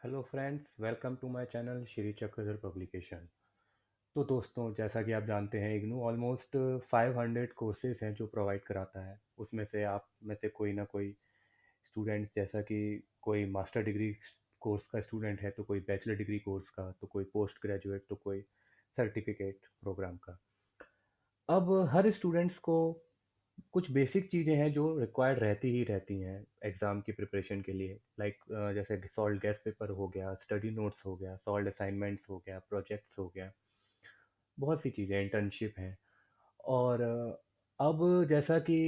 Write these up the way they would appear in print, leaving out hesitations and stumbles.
Hello friends, welcome to my channel Shri Chakradhar publication. तो दोस्तों, जैसा कि आप जानते हैं, इग्नू ऑलमोस्ट 500 कोर्सेज हैं जो प्रोवाइड कराता है। उसमें से आप में से कोई ना कोई स्टूडेंट, जैसा कि कोई मास्टर डिग्री कोर्स का स्टूडेंट है, तो कोई बैचलर डिग्री कोर्स का, तो कोई पोस्ट ग्रेजुएट, तो कोई सर्टिफिकेट प्रोग्राम का। अब हर स्टूडेंट्स को कुछ बेसिक चीज़ें हैं जो रिक्वायर्ड रहती ही रहती हैं एग्ज़ाम की प्रिपरेशन के लिए। लाइक जैसे सॉल्व गैस पेपर हो गया, स्टडी नोट्स हो गया, सॉल्व असाइनमेंट्स हो गया, प्रोजेक्ट्स हो गया, बहुत सी चीज़ें, इंटर्नशिप हैं। और अब जैसा कि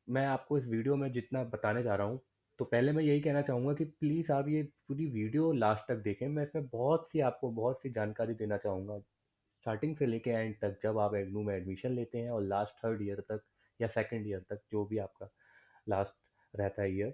मैं आपको इस वीडियो में जितना बताने जा रहा हूँ, तो पहले मैं यही कहना चाहूँगा कि प्लीज़ आप ये पूरी वीडियो लास्ट तक देखें। मैं इसमें आपको बहुत सी जानकारी देना चाहूँगा, स्टार्टिंग से लेके एंड तक, जब आप एग्नू में एडमिशन लेते हैं और लास्ट थर्ड ईयर तक या सेकंड ईयर तक, जो भी आपका लास्ट रहता है ईयर,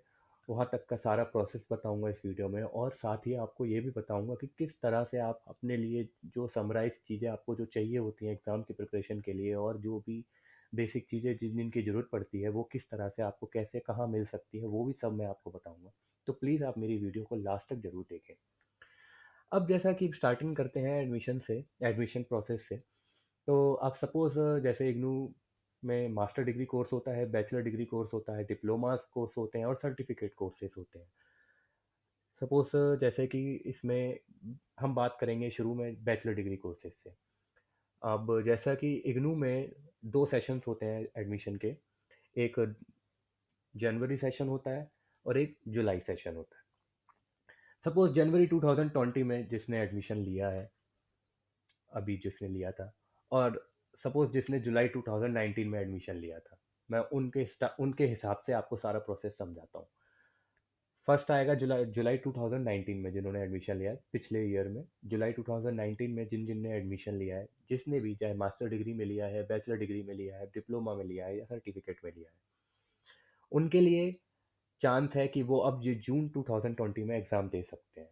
वहाँ तक का सारा प्रोसेस बताऊंगा इस वीडियो में। और साथ ही आपको ये भी बताऊंगा कि किस तरह से आप अपने लिए जो समराइज चीज़ें आपको जो चाहिए होती हैं एग्ज़ाम की प्रिपरेशन के लिए, और जो भी बेसिक चीज़ें जिन जिनकी ज़रूरत पड़ती है, वो किस तरह से आपको कैसे कहाँ मिल सकती है, वो भी सब मैं आपको बताऊंगा। तो प्लीज़ आप मेरी वीडियो को लास्ट तक ज़रूर देखें। अब जैसा कि स्टार्टिंग करते हैं एडमिशन से, एडमिशन प्रोसेस से। तो आप सपोज़, जैसे इग्नू में मास्टर डिग्री कोर्स होता है, बैचलर डिग्री कोर्स होता है, डिप्लोमा कोर्स होते हैं और सर्टिफिकेट कोर्सेज होते हैं। सपोज़ जैसे कि इसमें हम बात करेंगे शुरू में बैचलर डिग्री कोर्सेज से। अब जैसा कि इग्नू में दो सेशंस होते हैं एडमिशन के। एक जनवरी सेशन होता है और एक जुलाई सेशन होता है। सपोज़ जनवरी 2020 में जिसने एडमिशन लिया है, अभी जिसने लिया था, और सपोज़ जिसने जुलाई 2019 में एडमिशन लिया था, मैं उनके हिसाब से आपको सारा प्रोसेस समझाता हूँ। फर्स्ट आएगा जुलाई जुलाई 2019 में जिन्होंने एडमिशन लिया है, पिछले ईयर में जुलाई 2019 में जिन जिन ने एडमिशन लिया है, जिसने भी, चाहे मास्टर डिग्री में लिया है, बैचलर डिग्री में लिया है, डिप्लोमा में लिया है या सर्टिफिकेट में लिया है, उनके लिए चांस है कि वो अब ये जून 2020 में एग्ज़ाम दे सकते हैं।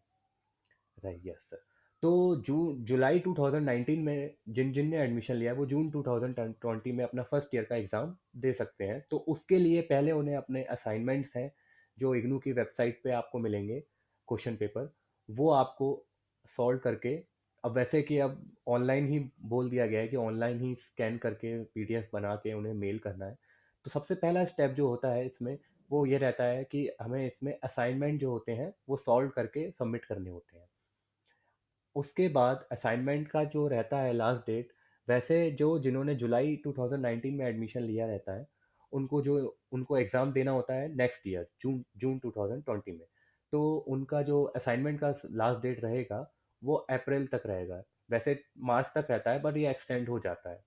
Right, yes sir. तो जुलाई 2019 में जिन जिन ने एडमिशन लिया है, वो जून 2020 में अपना फर्स्ट ईयर का एग्ज़ाम दे सकते हैं। तो उसके लिए पहले उन्हें अपने असाइनमेंट्स हैं, जो इग्नू की वेबसाइट पे आपको मिलेंगे, क्वेश्चन पेपर, वो आपको सॉल्व करके, अब वैसे कि अब ऑनलाइन ही बोल दिया गया है कि ऑनलाइन ही स्कैन करके पीडीएफ बना के उन्हें मेल करना है। तो सबसे पहला स्टेप जो होता है इसमें, वो ये रहता है कि हमें इसमें असाइनमेंट जो होते हैं वो सॉल्व करके सबमिट करने होते हैं। उसके बाद असाइनमेंट का जो रहता है लास्ट डेट, वैसे जो जिन्होंने जुलाई 2019 में एडमिशन लिया रहता है, उनको एग्ज़ाम देना होता है नेक्स्ट ईयर जून जून 2020 में। तो उनका जो असाइनमेंट का लास्ट डेट रहेगा, वो अप्रैल तक रहेगा। वैसे मार्च तक रहता है, बट ये एक्सटेंड हो जाता है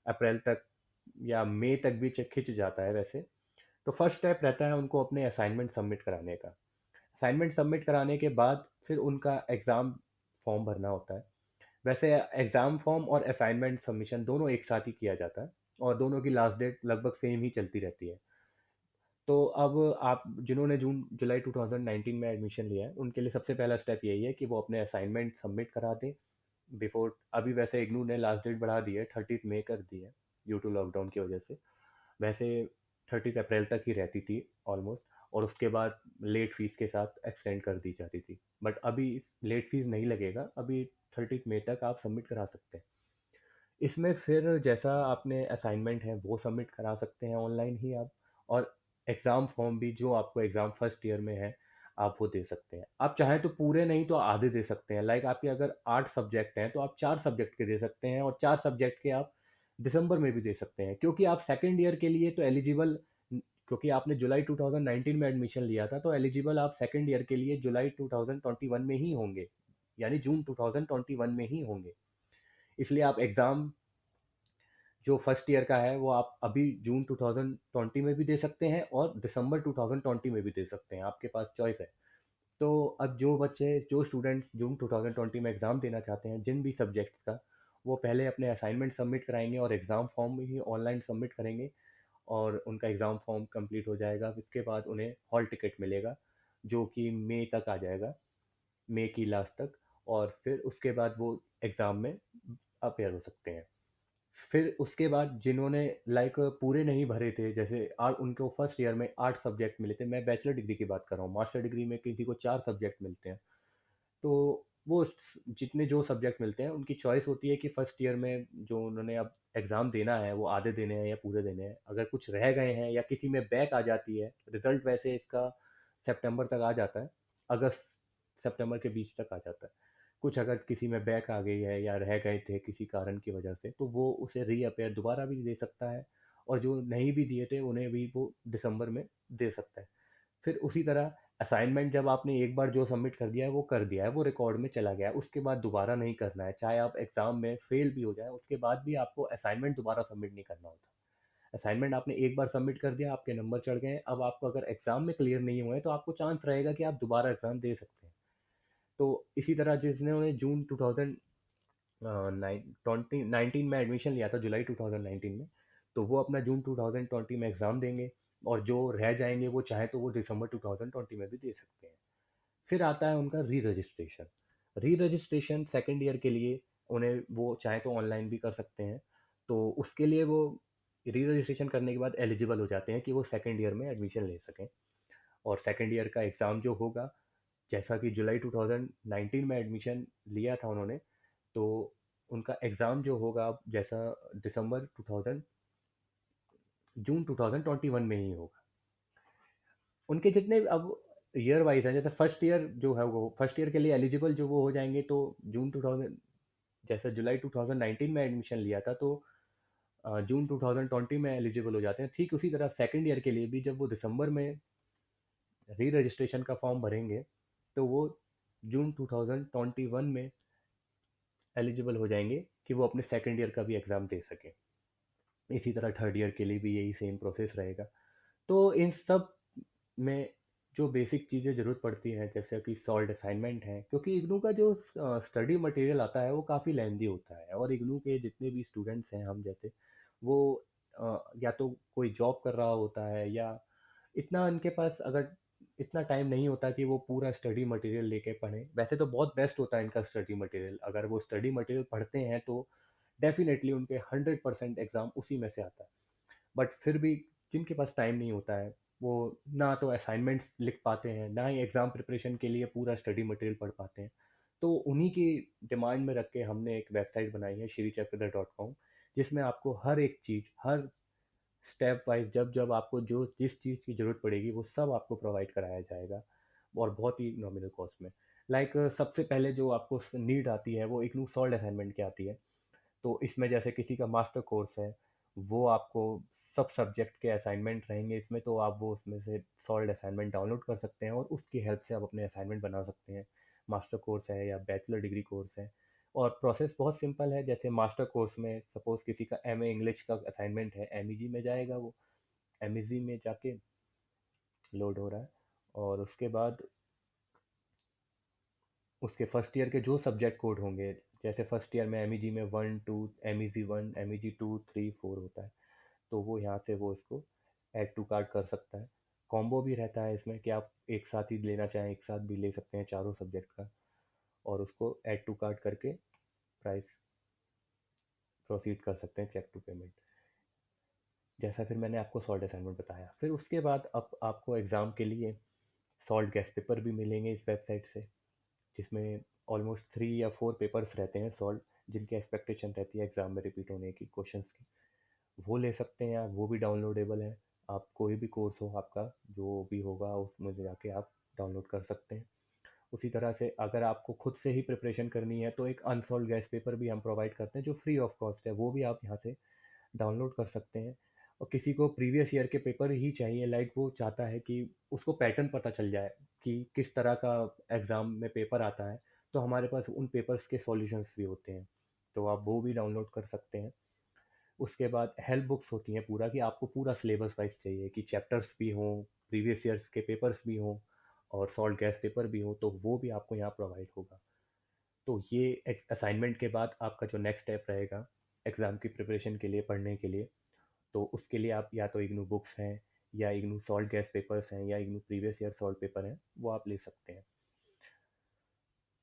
अप्रैल तक, या मई तक भी खिंच जाता है वैसे। तो फर्स्ट स्टेप रहता है उनको अपने असाइनमेंट सबमिट कराने का। असाइनमेंट सबमिट कराने के बाद फिर उनका एग्ज़ाम फॉर्म भरना होता है। वैसे एग्ज़ाम फॉर्म और असाइनमेंट सबमिशन दोनों एक साथ ही किया जाता है, और दोनों की लास्ट डेट लगभग सेम ही चलती रहती है। तो अब आप जिन्होंने जून जुलाई 2019 में एडमिशन लिया है, उनके लिए सबसे पहला स्टेप यही है कि वो अपने असाइनमेंट सबमिट करा दें बिफोर। अभी वैसे इग्नू ने लास्ट डेट बढ़ा दी है, 30 मई कर दी है, ड्यू टू लॉकडाउन की वजह से। वैसे 30 अप्रैल तक ही रहती थी ऑलमोस्ट, और उसके बाद लेट फीस के साथ एक्सटेंड कर दी जाती थी। बट अभी लेट फीस नहीं लगेगा, अभी 30 मई तक आप सबमिट करा सकते हैं। इसमें फिर जैसा आपने असाइनमेंट है वो सबमिट करा सकते हैं ऑनलाइन ही आप, और एग्ज़ाम फॉर्म भी जो आपको एग्ज़ाम फर्स्ट ईयर में है, आप वो दे सकते हैं। आप चाहें तो पूरे नहीं तो आधे दे सकते हैं। लाइक आपके अगर 8 सब्जेक्ट हैं, तो आप 4 सब्जेक्ट के दे सकते हैं, और 4 सब्जेक्ट के आप दिसंबर में भी दे सकते हैं, क्योंकि आप सेकंड ईयर के लिए तो एलिजिबल, क्योंकि आपने जुलाई 2019 में एडमिशन लिया था, तो एलिजिबल आप सेकंड ईयर के लिए जुलाई 2021 में ही होंगे, यानी जून 2021 में ही होंगे। इसलिए आप एग्ज़ाम जो फर्स्ट ईयर का है वो आप अभी जून 2020 में भी दे सकते हैं और दिसंबर 2020 में भी दे सकते हैं, आपके पास चॉइस है। तो अब जो स्टूडेंट्स जून 2020 में एग्ज़ाम देना चाहते हैं जिन भी सब्जेक्ट्स का, वो पहले अपने असाइनमेंट सबमिट कराएंगे और एग्ज़ाम फॉर्म ही ऑनलाइन सबमिट करेंगे, और उनका एग्ज़ाम फॉर्म कंप्लीट हो जाएगा। इसके बाद उन्हें हॉल टिकट मिलेगा, जो कि मई तक आ जाएगा, मई की लास्ट तक। और फिर उसके बाद वो एग्ज़ाम में अपेयर हो सकते हैं। फिर उसके बाद जिन्होंने लाइक पूरे नहीं भरे थे, जैसे उनको फर्स्ट ईयर में 8 सब्जेक्ट मिले थे, मैं बैचलर डिग्री की बात कर रहा हूँ, मास्टर डिग्री में किसी को 4 सब्जेक्ट मिलते हैं। तो वो जितने जो सब्जेक्ट मिलते हैं उनकी चॉइस होती है कि फर्स्ट ईयर में जो उन्होंने अब एग्ज़ाम देना है वो आधे देने हैं या पूरे देने हैं। अगर कुछ रह गए हैं या किसी में बैक आ जाती है, रिजल्ट वैसे इसका सितंबर तक आ जाता है, अगस्त सितंबर के बीच तक आ जाता है। कुछ अगर किसी में बैक आ गई है या रह गए थे किसी कारण की वजह से, तो वो उसे रीअपेयर दोबारा भी दे सकता है, और जो नहीं भी दिए थे उन्हें भी वो दिसंबर में दे सकता है। फिर उसी तरह असाइनमेंट जब आपने एक बार जो सबमिट कर दिया है वो कर दिया है, वो रिकॉर्ड में चला गया है, उसके बाद दोबारा नहीं करना है। चाहे आप एग्जाम में फेल भी हो जाए उसके बाद भी आपको असाइनमेंट दोबारा सबमिट नहीं करना होता। असाइनमेंट आपने एक बार सबमिट कर दिया, आपके नंबर चढ़ गए हैं, अब आपको अगर एग्जाम में क्लियर नहीं हुए तो आपको चांस रहेगा कि आप दोबारा एग्जाम दे सकते हैं। तो इसी तरह जिसने जून 2000 ट्वेंटी नाइनटीन में एडमिशन लिया था, जुलाई 2019 में, तो वो अपना जून 2020 में एग्ज़ाम देंगे, और जो रह जाएंगे वो चाहे तो वो दिसंबर 2020 में भी दे सकते हैं। फिर आता है उनका री रजिस्ट्रेशन। री रजिस्ट्रेशन सेकेंड ईयर के लिए उन्हें वो चाहे तो ऑनलाइन भी कर सकते हैं। तो उसके लिए वो री रजिस्ट्रेशन करने के बाद एलिजिबल हो जाते हैं कि वो सेकेंड ईयर में एडमिशन ले सकें। और सेकेंड ईयर का एग्ज़ाम जो होगा, जैसा कि जुलाई 2019 में एडमिशन लिया था उन्होंने, तो उनका एग्ज़ाम जो होगा जैसा दिसंबर 2000 जून 2021 में ही होगा। उनके जितने अब ईयर वाइज हैं, जैसे फर्स्ट ईयर जो है वो फर्स्ट ईयर के लिए एलिजिबल जो वो हो जाएंगे, तो जून 2000 जैसे जुलाई 2019 में एडमिशन लिया था, तो जून 2020 में एलिजिबल हो जाते हैं। ठीक उसी तरह सेकंड ईयर के लिए भी जब वो दिसंबर में री रजिस्ट्रेशन का फॉर्म भरेंगे, तो वो जून 2021 में एलिजिबल हो जाएंगे कि वो अपने सेकंड ईयर का भी एग्ज़ाम दे सकें। इसी तरह थर्ड ईयर के लिए भी यही सेम प्रोसेस रहेगा। तो इन सब में जो बेसिक चीज़ें ज़रूरत पड़ती हैं, जैसे कि सॉल्ड असाइनमेंट है, क्योंकि इग्नू का जो स्टडी मटेरियल आता है वो काफ़ी लेंदी होता है, और इग्नू के जितने भी स्टूडेंट्स हैं हम जैसे, वो या तो कोई जॉब कर रहा होता है, या इतना उनके पास अगर इतना टाइम नहीं होता कि वो पूरा स्टडी मटेरियल लेके पढ़ें। वैसे तो बहुत बेस्ट होता है इनका स्टडी मटेरियल, अगर वो स्टडी मटेरियल पढ़ते हैं तो डेफिनेटली उनके 100% एग्ज़ाम उसी में से आता है। बट फिर भी जिनके पास टाइम नहीं होता है, वो ना तो असाइनमेंट्स लिख पाते हैं, ना ही एग्ज़ाम प्रिपरेशन के लिए पूरा स्टडी मटेरियल पढ़ पाते हैं, तो उन्हीं की डिमांड में रख के हमने एक वेबसाइट बनाई है shrichakrabarti.com, जिसमें आपको हर एक चीज़, हर स्टेप वाइज जब जब आपको जो जिस चीज़ की ज़रूरत पड़ेगी वो सब आपको प्रोवाइड कराया जाएगा, और बहुत ही नॉमिनल कॉस्ट में। लाइक सबसे पहले जो आपको नीड आती है वो इग्नू सॉल्ड असाइनमेंट की आती है। तो इसमें जैसे किसी का मास्टर कोर्स है, वो आपको सब सब्जेक्ट के असाइनमेंट रहेंगे इसमें, तो आप वो उसमें से सॉल्ड असाइनमेंट डाउनलोड कर सकते हैं और उसकी हेल्प से आप अपने असाइनमेंट बना सकते हैं। मास्टर कोर्स है या बैचलर डिग्री कोर्स है, और प्रोसेस बहुत सिंपल है। जैसे मास्टर कोर्स में सपोज़ किसी का एमए इंग्लिश का असाइनमेंट है, एमईजी में जाएगा वो, एमईजी में जाके लोड हो रहा है, और उसके बाद उसके फर्स्ट ईयर के जो सब्जेक्ट कोड होंगे, जैसे फर्स्ट ईयर में एमईजी में 1 2, एमईजी 1, एमईजी 2 3 4 होता है, तो वो यहाँ से वो इसको ऐड टू कार्ट कर सकता है। कॉम्बो भी रहता है इसमें कि आप एक साथ ही लेना चाहें एक साथ भी ले सकते हैं चारों सब्जेक्ट का, और उसको ऐड टू कार्ट करके प्राइस प्रोसीड कर सकते हैं चेक टू पेमेंट। जैसा फिर मैंने आपको सॉल्ट असाइनमेंट बताया, फिर उसके बाद अब आपको एग्ज़ाम के लिए सॉल्ट गेस्ट पेपर भी मिलेंगे इस वेबसाइट से, जिसमें ऑलमोस्ट 3 या 4 पेपर्स रहते हैं सॉल्व, जिनकी एक्सपेक्टेशन रहती है एग्ज़ाम में रिपीट होने की क्वेश्चंस की। वो ले सकते हैं आप, वो भी डाउनलोडेबल है। आप कोई भी कोर्स हो आपका, जो भी होगा उसमें जाके आप डाउनलोड कर सकते हैं। उसी तरह से अगर आपको खुद से ही प्रिपरेशन करनी है, तो एक अनसॉल्व गैस पेपर भी हम प्रोवाइड करते हैं जो फ्री ऑफ कॉस्ट है, वो भी आप यहाँ से डाउनलोड कर सकते हैं। और किसी को प्रीवियस ईयर के पेपर ही चाहिए, लाइक वो चाहता है कि उसको पैटर्न पता चल जाए कि किस तरह का एग्ज़ाम में पेपर आता है, तो हमारे पास उन पेपर्स के सॉल्यूशंस भी होते हैं, तो आप वो भी डाउनलोड कर सकते हैं। उसके बाद हेल्प बुक्स होती हैं पूरा, कि आपको पूरा सिलेबस वाइज चाहिए कि चैप्टर्स भी हों, प्रीवियस ईयर्स के पेपर्स भी हों, और सॉल्व गैस पेपर भी हो, तो वो भी आपको यहाँ प्रोवाइड होगा। तो ये असाइनमेंट के बाद आपका जो नेक्स्ट स्टेप रहेगा एग्ज़ाम की प्रिपरेशन के लिए, पढ़ने के लिए, तो उसके लिए आप या तो इग्नू बुक्स हैं, या इग्नू सॉल्व गैस पेपर्स हैं, या IGNOU previous year solve paper हैं, वो आप ले सकते हैं।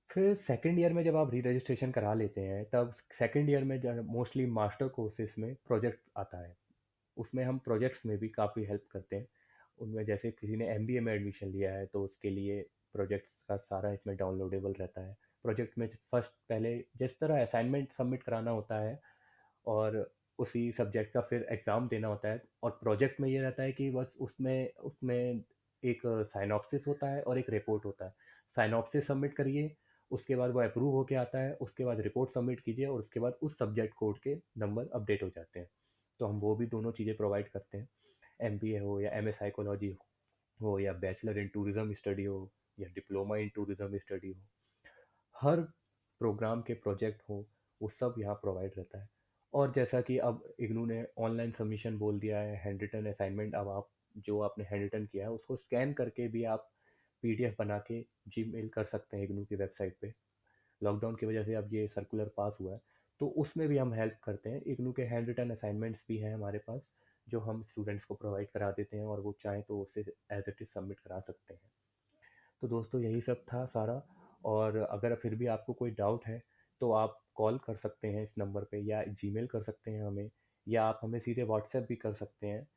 फिर सेकंड ईयर में जब आप री रजिस्ट्रेशन करा लेते हैं, तब सेकंड ईयर में जो मोस्टली मास्टर कोर्सेज में प्रोजेक्ट आता है, उसमें हम प्रोजेक्ट्स में भी काफ़ी हेल्प करते हैं। उनमें जैसे किसी ने एमबीए में एडमिशन लिया है तो उसके लिए प्रोजेक्ट्स का सारा इसमें डाउनलोडेबल रहता है। प्रोजेक्ट में फर्स्ट पहले जिस तरह असाइनमेंट सबमिट कराना होता है और उसी सब्जेक्ट का फिर एग्ज़ाम देना होता है, और प्रोजेक्ट में ये रहता है कि बस उसमें उसमें एक साइनॉप्सिस होता है और एक रिपोर्ट होता है। साइनॉप्सिस सबमिट करिए, उसके बाद वो अप्रूव होके आता है, उसके बाद रिपोर्ट सबमिट कीजिए और उसके बाद उस सब्जेक्ट कोड के नंबर अपडेट हो जाते हैं। तो हम वो भी दोनों चीज़ें प्रोवाइड करते हैं। एमबीए हो या एमए साइकोलॉजी हो या बैचलर इन टूरिज्म स्टडी हो या डिप्लोमा इन टूरिज्म स्टडी हो, हर प्रोग्राम के प्रोजेक्ट हो, वो सब यहाँ प्रोवाइड रहता है। और जैसा कि अब इग्नू ने ऑनलाइन सबमिशन बोल दिया है, हैंड रिटन असाइनमेंट, अब आप जो आपने हैंड रिटन किया है उसको स्कैन करके भी आप पीडीएफ बना के जीमेल कर सकते हैं इग्नू की वेबसाइट पे। लॉकडाउन की वजह से अब ये सर्कुलर पास हुआ है, तो उसमें भी हम हेल्प करते हैं। इग्नू के हैंड रिटन असाइनमेंट्स भी हैं हमारे पास, जो हम स्टूडेंट्स को प्रोवाइड करा देते हैं, और वो चाहें तो उसे एज इट इज़ सबमिट करा सकते हैं। तो दोस्तों यही सब था सारा। और अगर फिर भी आपको कोई डाउट है तो आप कॉल कर सकते हैं इस नंबर पे, या जीमेल कर सकते हैं हमें, या आप हमें सीधे व्हाट्सएप भी कर सकते हैं।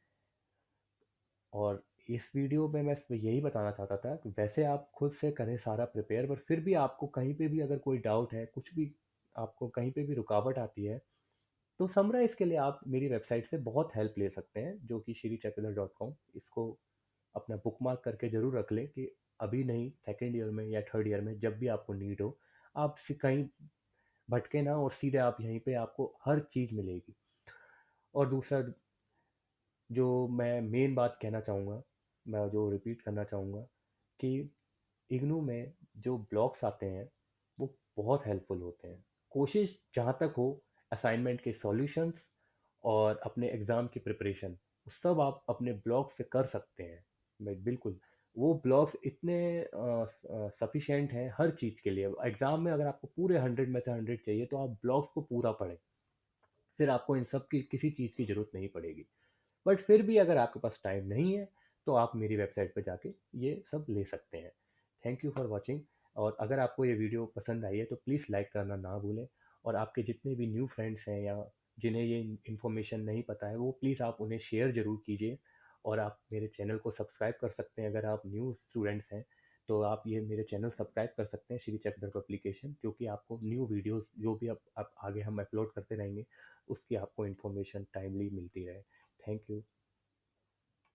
और इस वीडियो में मैं यही बताना चाहता था कि वैसे आप खुद से करें सारा प्रिपेयर, पर फिर भी आपको कहीं पे भी अगर कोई डाउट है, कुछ भी आपको कहीं पे भी रुकावट आती है, तो समराइज़ के लिए आप मेरी वेबसाइट से बहुत हेल्प ले सकते हैं, जो कि shrichakralal.com। इसको अपना बुकमार्क करके ज़रूर रख लें कि अभी नहीं, सेकंड ईयर में या थर्ड ईयर में जब भी आपको नीड हो, आप कहीं भटके ना, और सीधे आप यहीं पे आपको हर चीज़ मिलेगी। और दूसरा जो मैं मेन बात कहना चाहूँगा, मैं जो रिपीट करना चाहूँगा, कि इग्नू में जो ब्लॉग्स आते हैं वो बहुत हेल्पफुल होते हैं। कोशिश जहाँ तक हो, असाइनमेंट के सॉल्यूशंस और अपने एग्ज़ाम की प्रिपरेशन, सब आप अपने ब्लॉग से कर सकते हैं। मैं बिल्कुल, वो ब्लॉग्स इतने सफिशिएंट हैं हर चीज़ के लिए। एग्ज़ाम में अगर आपको पूरे 100 में से 100 चाहिए तो आप ब्लॉग्स को पूरा पढ़ें, फिर आपको इन सब की किसी चीज़ की ज़रूरत नहीं पड़ेगी। बट फिर भी अगर आपके पास टाइम नहीं है तो आप मेरी वेबसाइट पर जाके ये सब ले सकते हैं। Thank you for watching. और अगर आपको ये वीडियो पसंद आई है तो प्लीज़ लाइक करना ना भूलें, और आपके जितने भी न्यू फ्रेंड्स हैं या जिन्हें ये इन्फॉर्मेशन नहीं पता है, वो प्लीज़ आप उन्हें शेयर ज़रूर कीजिए। और आप मेरे चैनल को सब्सक्राइब कर सकते हैं, अगर आप न्यू स्टूडेंट्स हैं तो आप ये मेरे चैनल सब्सक्राइब कर सकते हैं, श्री चक्रधर पब्लिकेशन, क्योंकि आपको न्यू वीडियोस जो भी अब आगे हम अपलोड करते रहेंगे उसकी आपको इन्फॉर्मेशन टाइमली मिलती रहे। Thank you.